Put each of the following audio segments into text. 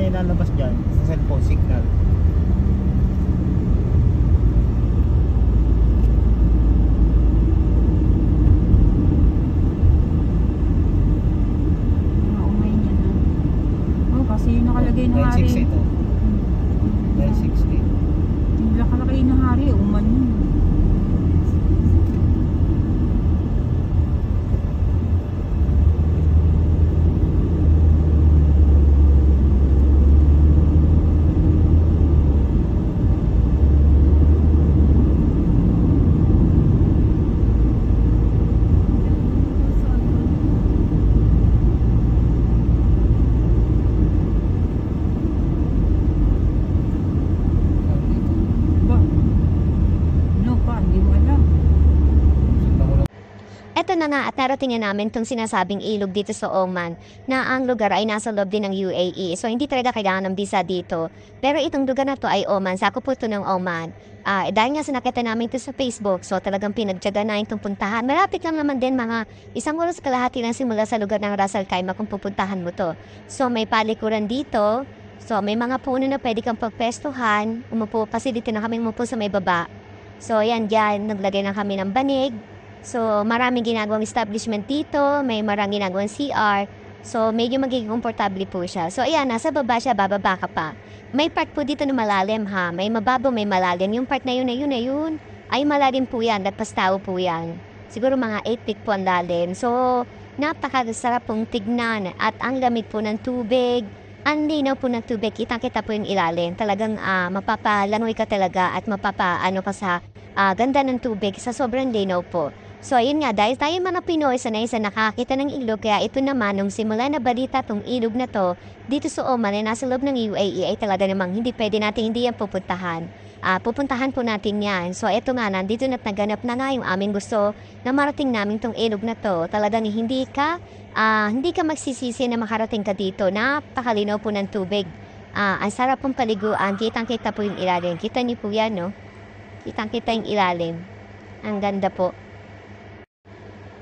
may lalabas dyan sa cellphone signal. Umay niya na. Oh, kasi yung nakalagay na hari. 960 ito. 960. Yung nakalagay na hari, uman yun. Ito na nga at narating na namin itong sinasabing ilog dito sa Oman na ang lugar ay nasa loob din ng UAE. So hindi talaga kailangan ng visa dito. Pero itong lugar na to ay Oman. Sakop po ito ng Oman. Dahil nga sinakita namin ito sa Facebook, so talagang pinagtyaga na itong puntahan. Malapit lang naman din, mga 1 oras kalahati lang simula sa lugar ng Ras Al Khaimah kung pupuntahan mo to. So may palikuran dito. So may mga puno na pwede kang pagpestuhan. Facility na kami umupo sa may baba. So yan, naglagay na kami ng banig. So, maraming ginagawang establishment dito, may maraming ginagawang CR. So, medyo magiging komportable po siya. So, ayan, nasa baba siya, bababa ka pa. May part po dito na malalim ha, may mababaw, may malalim. Yung part na yun, ay malalim po yan, latpas tao po yan. Siguro mga 8 feet po ang lalim. So, napakasarap pong tignan at ang lamig po ng tubig. Ang linaw po ng tubig, kitang-kita po yung ilalim. Talagang mapapalangoy ka talaga at mapapaano ka sa ganda ng tubig sa sobrang linaw po. So, ayun nga, dahil tayo mga Pinoy sanay sa nakakita ng ilog, kaya ito naman, nung simula na balita tong ilog na to, dito sa Oman na nasa loob ng UAE, ay talaga namang hindi pwede natin hindi yan pupuntahan. Pupuntahan po natin yan. So, ito nga, nandito na't naganap na nga yung aming gusto na marating namin tong ilog na to. Talagang hindi ka magsisisi na makarating ka dito. Napakalinaw po ng tubig. Ang sarap pong paliguan, kitang-kita po yung ilalim. Kita niyo po yan, no? Kitang-kita yung ilalim. Ang ganda po.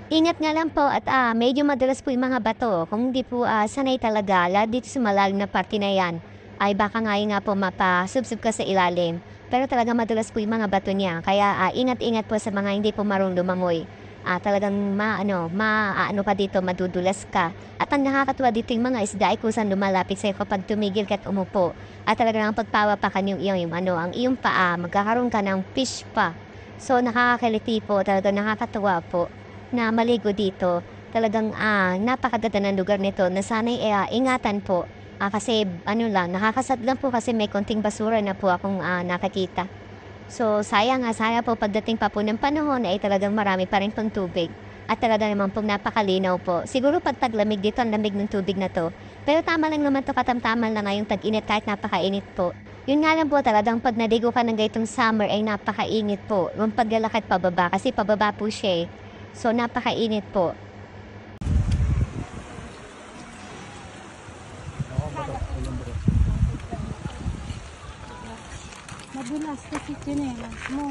Ingat nga lang po at medyo madalas po yung mga bato. Kung hindi po sanay talaga, lalo dito sa malalim na parte na yan, ay baka nga po mapasubsub ka sa ilalim. Pero talaga madalas po yung mga bato niya. Kaya ingat-ingat po sa mga hindi po marunong lumangoy. Talagang maano ka dito, madudulas ka. At ang nakakatuwa dito yung mga isda ay kusang lumalapit sa'yo kapag tumigil ka at umupo. At talagang pagpawapakan yung ang iyong paa, magkakaroon ka ng fish pa. So nakakakiliti po, talagang nakakatuwa po na maligo dito. Talagang napakaganda ng lugar nito na sana'y ingatan po. Kasi nakakasad lang po kasi may konting basura na po akong nakakita. So sayang po pagdating pa po ng panahon ay talagang marami pa rin pong tubig. At talaga naman pong napakalinaw po. Siguro pag taglamig dito, ang lamig ng tubig na to. Pero tama lang naman to, katamtaman lang ngayong tag-init kahit napakainit po. Yun nga lang po, talagang pag naligo ka ng gaytong summer ay napakainit po. Yung paglalakad pababa kasi pababa po siya. So napakainit po. Madulas kasi chinelas mo.